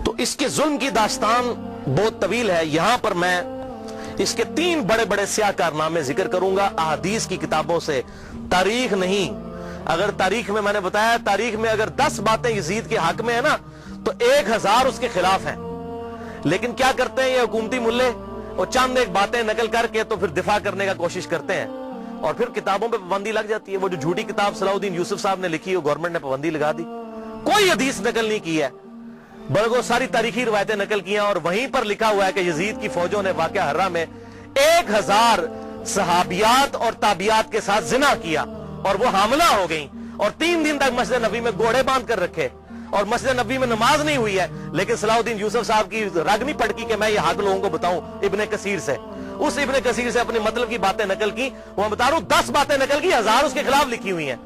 تو اس کے ظلم کی داستان بہت طویل ہے. یہاں پر میں اس کے 3 بڑے بڑے سیاہ کارنامے ذکر کروں گا احادیث کی کتابوں سے, تاریخ نہیں. اگر تاریخ میں نے بتایا, تاریخ میں اگر 10 باتیں یزید کے حق میں ہیں نا تو 1000 اس کے خلاف ہیں. لیکن کیا کرتے ہیں یہ حکومتی ملے, اور چند ایک باتیں نقل کر کے تو پھر دفاع کرنے کا کوشش کرتے ہیں, اور پھر کتابوں پہ پابندی لگ جاتی ہے. وہ جو جھوٹی کتاب صلاح الدین یوسف صاحب نے لکھی ہے, گورنمنٹ نے پابندی لگا دی, کوئی حدیث نقل نہیں کی ہے, بلکہ ساری تاریخی روایتیں نقل کی ہیں. اور وہیں پر لکھا ہوا ہے کہ یزید کی فوجوں نے واقعہ حرہ میں 1000 صحابیات اور تابعیات کے ساتھ زنا کیا, اور وہ حاملہ ہو گئیں, اور 3 دن تک مسجد نبی میں گھوڑے باندھ کر رکھے, اور مسجد نبی میں نماز نہیں ہوئی ہے. لیکن صلاح الدین یوسف صاحب کی رگ نہیں پھڑکی کہ میں یہ حق لوگوں کو بتاؤں. ابن کثیر سے, اس ابن کثیر سے اپنے مطلب کی باتیں نقل کی. وہ بتا رہا ہوں 10 باتیں نقل کی, 1000 اس کے خلاف لکھی ہوئی ہیں.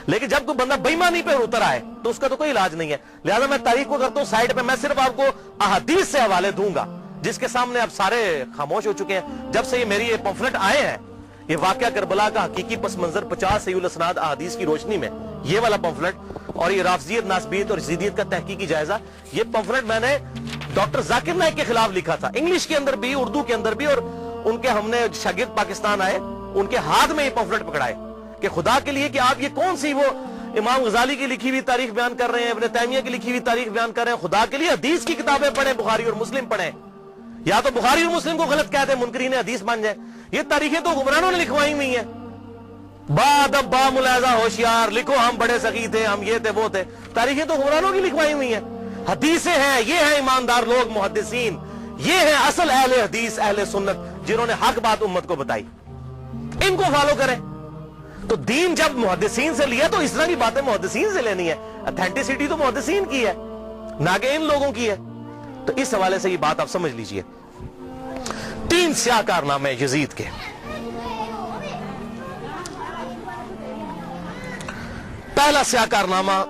لیکن جب کوئی بندہ بے ایمانی پہ اتر آئے تو اس کا تو کوئی علاج نہیں ہے. لہذا میں تاریخ کو کرتا ہوں سائڈ پہ, میں صرف آپ کو احادیث سے حوالے دوں گا جس کے سامنے اب سارے خاموش ہو چکے ہیں. جب سے یہ میری یہ پمفلٹ آئے ہیں, یہ واقعہ کربلا کا حقیقی پس منظر 50 صحیح الاسناد احادیث کی روشنی میں, یہ والا پمفلٹ, اور یہ رافضیت, ناسبیت اور یزیدیت کا تحقیقی جائزہ, یہ پمفلٹ میں نے ڈاکٹر ذاکر نائک کے خلاف لکھا تھا, انگلش کے اندر بھی, اردو کے اندر بھی. اور ان کے ہم نے شاگرد پاکستان آئے, ان کے ہاتھ میں یہ پمفلٹ پکڑائے کہ خدا کے لیے کہ آپ یہ کون سی وہ امام غزالی کی لکھی ہوئی تاریخ بیان کر رہے ہیں, ابن تیمیہ کی لکھی ہوئی تاریخ بیان کر رہے ہیں. خدا کے لیے حدیث کی کتابیں پڑھیں, بخاری اور مسلم پڑھیں, یا تو بخاری اور مسلم کو غلط کہتے ہیں, منکرین حدیث بن جائے. یہ تاریخیں تو حکمرانوں نے لکھوائی ہوئی ہیں, با ادب با ملاحظہ ہوشیار, لکھو ہم بڑے سخی تھے, ہم یہ تھے وہ تھے. تاریخیں تو حکمرانوں کی لکھوائی ہوئی ہیں. حدیثیں ہیں, یہ ہیں ایماندار لوگ محدثین, یہ ہیں اصل اہل حدیث اہل سنت جنہوں نے حق بات امت کو بتائی, ان کو فالو کریں. تو دین جب محدثین سے لیا تو اس طرح کی باتیں محدثین سے لینی ہے. اتھینٹسٹی تو محدثین کی ہے, نہ کہ ان لوگوں کی ہے. تو اس حوالے سے یہ بات آپ سمجھ لیجئے. 3 سیاہ کارنامے یزید کے. پہلا سیاہ کارنامہ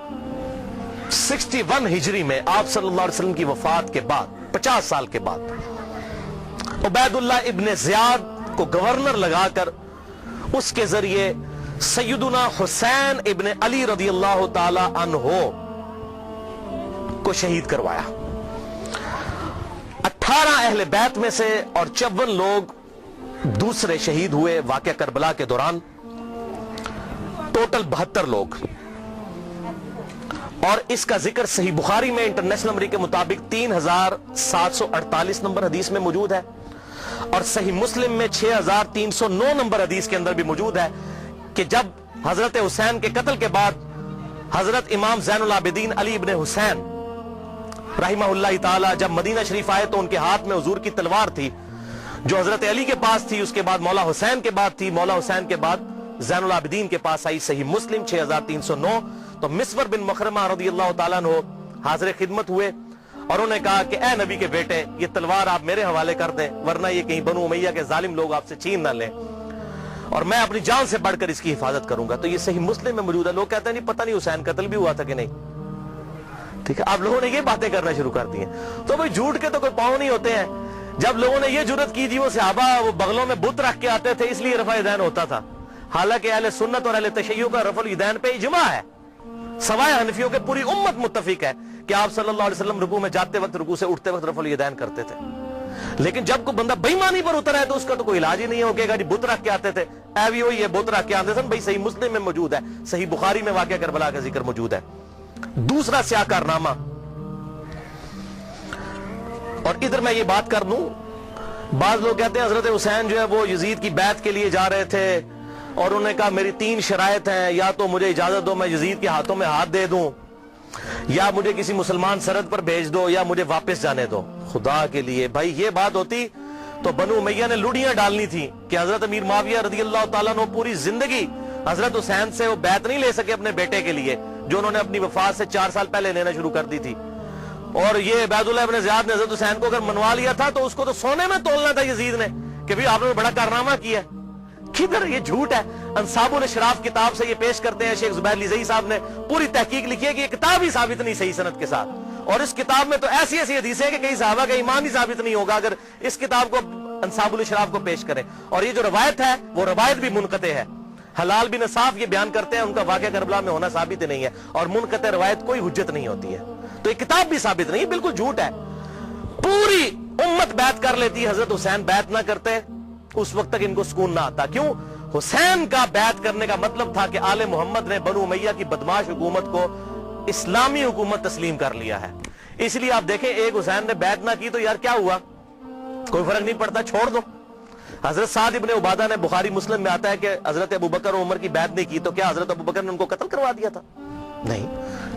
61 ہجری میں آپ صلی اللہ علیہ وسلم کی وفات کے بعد 50 سال کے بعد عبید اللہ ابن زیاد کو گورنر لگا کر اس کے ذریعے سیدنا حسین ابن علی رضی اللہ تعالی عنہ کو شہید کروایا. 18 اہل بیت میں سے اور 54 لوگ دوسرے شہید ہوئے واقعہ کربلا کے دوران, ٹوٹل 72 لوگ. اور اس کا ذکر صحیح بخاری میں انٹرنیشنل نمبر کے مطابق 3748 نمبر حدیث میں موجود ہے, اور صحیح مسلم میں 6309 نمبر حدیث کے اندر بھی موجود ہے کہ جب حضرت حسین کے قتل کے بعد حضرت امام زین العابدین علی ابن حسین رحمہ اللہ تعالی جب مدینہ شریف آئے تو ان کے ہاتھ میں حضور کی تلوار تھی جو حضرت علی کے پاس تھی, اس کے بعد مولا حسین کے بعد تھی, مولا حسین کے بعد زین العابدین کے پاس آئی. صحیح مسلم 6309. تو مسور بن مخرمہ رضی اللہ تعالیٰ عنہ حاضر خدمت ہوئے اور انہوں نے کہا کہ اے نبی کے بیٹے, یہ تلوار آپ میرے حوالے کر دیں ورنہ یہ کہیں بنو امیہ کے ظالم لوگ آپ سے چھین نہ لیں, اور میں اپنی جان سے بڑھ کر اس کی حفاظت کروں گا. تو یہ صحیح مسلم میں موجود ہے. لوگ کہتے ہیں نہیں پتہ نہیں حسین قتل بھی ہوا تھا کہ نہیں. ٹھیک ہے, آپ لوگوں نے یہ باتیں کرنا شروع کر دی ہیں. تو بھئی جھوٹ کے تو کوئی پاؤں نہیں ہوتے ہیں. جب لوگوں نے یہ جرت کی تھی وہ صحابہ وہ بغلوں میں بت رکھ کے آتے تھے اس لیے رفع یدین ہوتا تھا, حالانکہ اہل سنت اور اہل تشیع کا رفع الیدین پہ اجماع ہے, سوائے حنفیوں کے پوری امت متفق ہے کہ آپ صلی اللہ علیہ وسلم رکوع میں جاتے وقت رکوع سے اٹھتے وقت رفع الیدین کرتے تھے. لیکن جب کوئی بندہ بے ایمانی پر اتر ہے تو اس کا تو کوئی علاج ہی نہیں ہو گا جی بت رکھ کے آتے تھے, اے بھی ہوئی یہ بت رکھ کے آتے تھے. بھائی صحیح مسلم میں موجود ہے, صحیح بخاری میں واقعہ کربلا کا ذکر موجود ہے. دوسرا سیاہ کارنامہ, اور ادھر میں یہ بات کر دوں, بعض لوگ کہتے ہیں حضرت حسین جو ہے وہ یزید کی بیعت کے لیے جا رہے تھے اور انہوں نے کہا میری 3 شرائط ہیں, یا تو مجھے اجازت دو میں یزید کے ہاتھوں میں ہاتھ دے دوں, یا مجھے کسی مسلمان سرحد پر بھیج دو, یا مجھے واپس جانے دو. خدا کے لیے بھائی یہ بات ہوتی تو بنو امیہ نے لوڑیاں ڈالنی تھی کہ حضرت امیر معاویہ رضی اللہ تعالیٰ عنہ پوری زندگی حضرت حسین سے وہ بیعت نہیں لے سکے اپنے بیٹے کے لیے جو انہوں نے اپنی وفات سے 4 سال پہلے لینا شروع کر دی تھی. اور یہ عبید اللہ ابن زیاد نے حضرت حسین کو اگر منوا لیا تھا تو اس کو تو سونے میں تولنا تھا یزید نے کہ بھی آپ نے بڑا کارنامہ کیا. کدھر یہ جھوٹ ہے. انصاب الاشراف کتاب سے یہ پیش کرتے ہیں, شیخ زبیر لیزئی صاحب نے پوری تحقیق لکھی ہے کہ یہ کتاب ہی ثابت نہیں صحیح سند کے ساتھ, اور اس کتاب میں تو ایسی ایسی حدیثیں ہیں کہ کئی صحابہ کا ایمان ہی ثابت نہیں ہوگا اگر اس کتاب کو انصاب الاشراف کو پیش کریں. اور یہ جو روایت ہے وہ روایت بھی منقطع ہے. حلال بن صاف یہ بیان کرتے ہیں ان کا واقعہ کربلا میں ہونا ثابت نہیں ہے, اور منقطع روایت کوئی حجت نہیں ہوتی ہے. تو یہ کتاب بھی ثابت نہیں، بالکل جھوٹ ہے. پوری امت بیعت کر لیتی، حضرت حسین بیعت نہ کرتے، اس وقت تک ان کو سکون نہ آتا. کیوں؟ حسین کا بیعت کرنے کا مطلب تھا کہ آل محمد نے بنو امیہ کی بدماش حکومت کو اسلامی حکومت تسلیم کر لیا ہے. اس لیے آپ دیکھیں ایک حسین نے بیعت نہ کی تو یار کیا ہوا، کوئی فرق نہیں پڑتا، چھوڑ دو. حضرت سعد ابن عبادہ نے، بخاری مسلم میں آتا ہے کہ حضرت ابوبکر و عمر کی بیعت نہیں کی تو کیا حضرت ابوبکر نے ان کو قتل کروا دیا تھا؟ نہیں.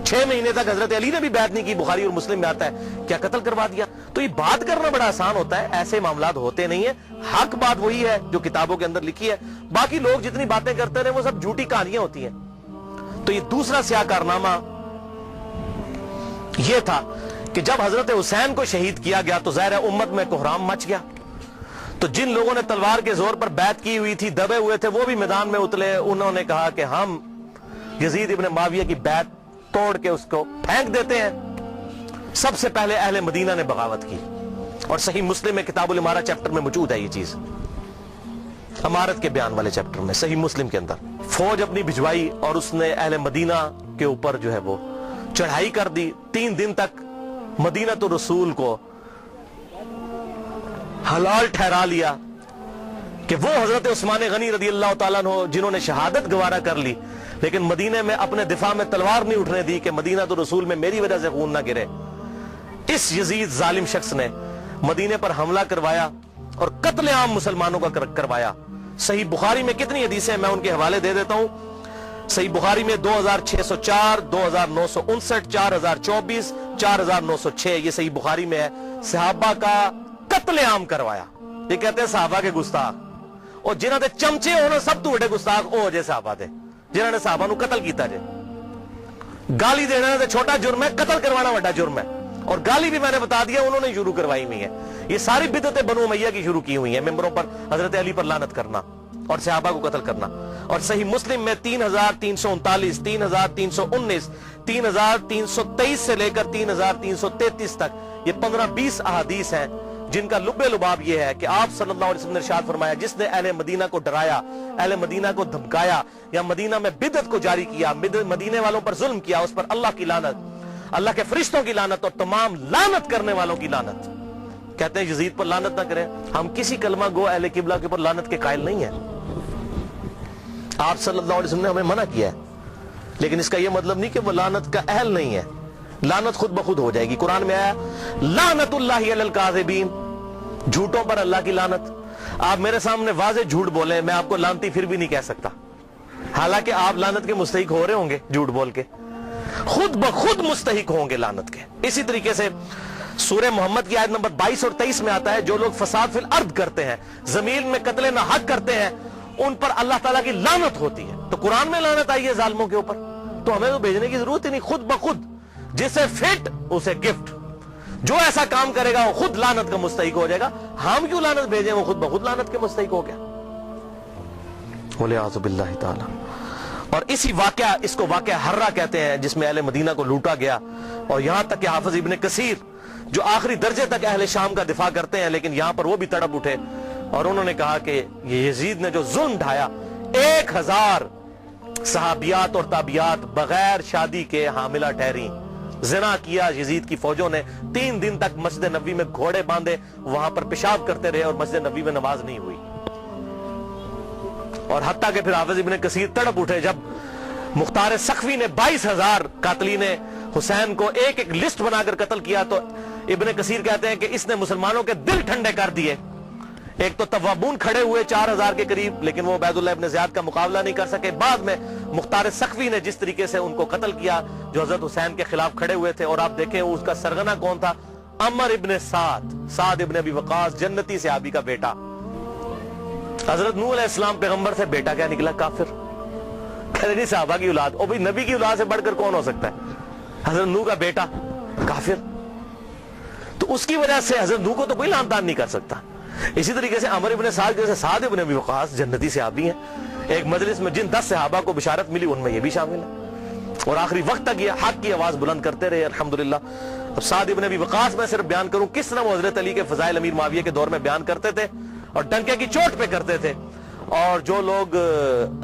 6 مہینے تک حضرت علی نے بھی بیعت نہیں کی، بخاری اور مسلم میں آتا ہے، کیا قتل کروا دیا؟ تو یہ بات کرنا بڑا آسان ہوتا ہے، ایسے معاملات ہوتے نہیں ہیں. حق بات وہی ہے جو کتابوں کے اندر لکھی ہے، باقی لوگ جتنی باتیں کرتے رہے وہ سب جھوٹی کہانیاں ہوتی ہیں. تو یہ دوسرا سیاہ کارنامہ یہ تھا کہ جب حضرت حسین کو شہید کیا گیا تو ظاہر امت میں کوہرام مچ گیا. تو جن لوگوں نے تلوار کے زور پر بیعت کی ہوئی تھی، دبے ہوئے تھے، وہ بھی میدان میں اترے. انہوں نے کہا کہ ہم یزید ابن معاویہ کی بیعت توڑ کے اس کو پھینک دیتے ہیں. سب سے پہلے اہل مدینہ نے بغاوت کی، اور صحیح مسلم میں کتاب الامارہ چیپٹر میں موجود ہے یہ چیز، امارت کے بیان والے چیپٹر میں صحیح مسلم کے اندر. فوج اپنی بھجوائی اور اس نے اہل مدینہ کے اوپر جو ہے وہ چڑھائی کر دی. 3 دن تک مدینہ رسول کو حلال ٹھہرا لیا کہ وہ حضرت عثمان غنی رضی اللہ تعالیٰ عنہ جنہوں نے شہادت گوارا کر لی لیکن مدینے میں اپنے دفاع میں تلوار نہیں اٹھنے دی کہ مدینہ رسول میں میری وجہ سے خون نہ گرے. اس یزید ظالم شخص نے مدینے پر حملہ کروایا اور قتل عام مسلمانوں کا کروایا. صحیح بخاری میں کتنی حدیثیں میں ان کے حوالے دے دیتا ہوں. صحیح بخاری میں 2604، 2959، 4024، 4906 یہ صحیح بخاری میں ہے. صحابہ کا قتل عام کروایا. یہ کہتے ہیں صحابہ کے گستاخ، اور جنہاں دے چمچے انہوں سب تو بڑے گستاخ او جے صحابہ دے جنہاں نے صحابہ نو قتل کیتا جے. گالی دینا تے چھوٹا جرم ہے، قتل کروانا بڑا جرم ہے. اور گالی بھی میں نے بتا دیا انہوں نے شروع کروائی ہوئی ہے. یہ ساری بدعتیں بنو امیہ کی شروع کی ہوئی ہیں، ممبروں پر حضرت علی پر لعنت کرنا اور صحابہ کو قتل کرنا. اور صحیح مسلم میں 3339، 3319، 3323 سے لے کر 3333 تک یہ 15-20 احادیث ہیں جن کا لب لباب یہ ہے کہ آپ صلی اللہ علیہ وسلم نے ارشاد فرمایا جس نے اہل مدینہ کو ڈرایا، اہل مدینہ کو دھمکایا یا مدینہ میں بدعت کو جاری کیا، مدینے والوں پر ظلم کیا، اس پر اللہ کی لعنت، اللہ کے فرشتوں کی لعنت اور تمام لعنت کرنے والوں کی لعنت. کہتے ہیں یزید پر لعنت نہ کریں. ہم کسی کلمہ گو اہل قبلہ کے پر لعنت کے قائل نہیں ہیں. آپ صلی اللہ علیہ وسلم نے ہمیں منع کیا ہے، لیکن اس کا یہ مطلب نہیں کہ وہ لعنت کا اہل نہیں ہے. لعنت خود بخود ہو جائے گی. قرآن میں آیا لعنت اللہ علی الکاذبین، جھوٹوں پر اللہ کی لعنت. آپ میرے سامنے واضح جھوٹ بولیں، میں آپ کو لعنتی پھر بھی نہیں کہہ سکتا، حالانکہ آپ لعنت کے مستحق ہو رہے ہوں گے. جھوٹ بول کے خود بخود مستحق ہوں گے لعنت کے. اسی طریقے سے سورہ محمد کی آیت نمبر 22 اور 23 میں آتا ہے جو لوگ فساد فی الارض کرتے ہیں، زمین میں قتل نہ حق کرتے ہیں، ان پر اللہ تعالیٰ کی لعنت ہوتی ہے. تو قرآن میں لعنت آئی ہے ظالموں کے اوپر، تو ہمیں تو بھیجنے کی ضرورت ہی نہیں. خود بخود جسے فٹ اسے گفٹ، جو ایسا کام کرے گا وہ خود لعنت کا مستحق ہو جائے گا. ہم کیوں لعنت بھیجیں، وہ خود بخود لعنت کے مستحق ہو گیا. وَلِعَاذُ بِاللَّهِ تعالی. اور اسی واقعہ، اس کو واقعہ حرہ کہتے ہیں، جس میں اہل مدینہ کو لوٹا گیا. اور یہاں تک کہ حافظ ابن کثیر جو آخری درجے تک اہل شام کا دفاع کرتے ہیں، لیکن یہاں پر وہ بھی تڑپ اٹھے اور انہوں نے کہا کہ یہ یزید نے جو ظلم ڈھایا، 1000 صحابیات اور تابعیات بغیر شادی کے حاملہ ٹھہری، زنا کیا یزید کی فوجوں نے. 3 دن تک مسجد نبوی میں گھوڑے باندھے وہاں پر پیشاب کرتے رہے اور مسجد نبوی میں نماز نہیں ہوئی. اور حتیٰ کہ پھر حافظ ابن کثیر تڑپ اٹھے جب مختار سخوی نے 22,000 قاتلین حسین کو ایک ایک لسٹ بنا کر قتل کیا. تو ابن کثیر کہتے ہیں کہ اس نے مسلمانوں کے دل ٹھنڈے کر دیے. ایک تو توابون کھڑے ہوئے 4000 کے قریب، لیکن وہ عبید اللہ ابن زیاد کا مقابلہ نہیں کر سکے. بعد میں مختار سخوی نے جس طریقے سے ان کو قتل کیا جو حضرت حسین کے خلاف کھڑے ہوئے تھے. اور آپ دیکھیں اس کا سرغنہ کون تھا؟ عمر ابن سعد ابن ابی وقاص، جنتی صحابی کا بیٹا. حضرت نوح علیہ السلام پیغمبر سے بیٹا کیا نکلا؟ کافر. کہتے نہیں صحابہ کی اولاد، او بھئی نبی کی اولاد سے بڑھ کر کون ہو سکتا ہے؟ حضرت نوح کا بیٹا کافر. تو اس کی وجہ سے حضرت نوح کو تو کوئی لعن طعن نہیں کر سکتا. اسی طریقے سے عمر ابن سعد جیسے سعد ابن ابی وقاص جنتی صحابی ہیں. ایک مجلس میں جن 10 صحابہ کو بشارت ملی ان میں یہ بھی شامل ہے، اور آخری وقت تک یہ حق کی آواز بلند کرتے رہے الحمدللہ. اب سعد ابن ابی وقاص میں صرف بیان کروں کس طرح وہ حضرت علی کے فضائل امیر معاویہ کے دور میں بیان کرتے تھے اور ڈنکے کی چوٹ پہ کرتے تھے. اور جو لوگ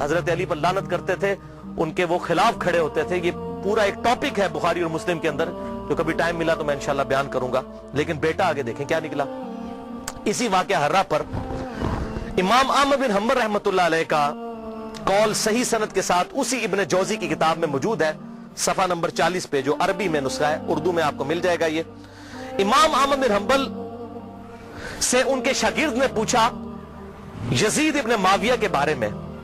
حضرت علی پر لعنت کرتے تھے ان کے وہ خلاف کھڑے ہوتے تھے. یہ پورا ایک ٹاپک ہے بخاری اور مسلم کے اندر، تو کبھی ٹائم ملا تو میں انشاءاللہ بیان کروں گا. لیکن بیٹا آگے دیکھیں کیا نکلا. اسی واقعہ ہرہ پر امام احمد بن حنبل رحمت اللہ علیہ کا قول صحیح سند کے ساتھ اسی ابن جوزی کی کتاب میں موجود ہے, صفحہ نمبر 40 پہ, جو عربی میں نسخہ ہے, اردو میں آپ کو مل جائے گا. یہ امام احمد بن حنبل سے ان کے شاگرد نے پوچھا یزید ابن معاویہ کے بارے میں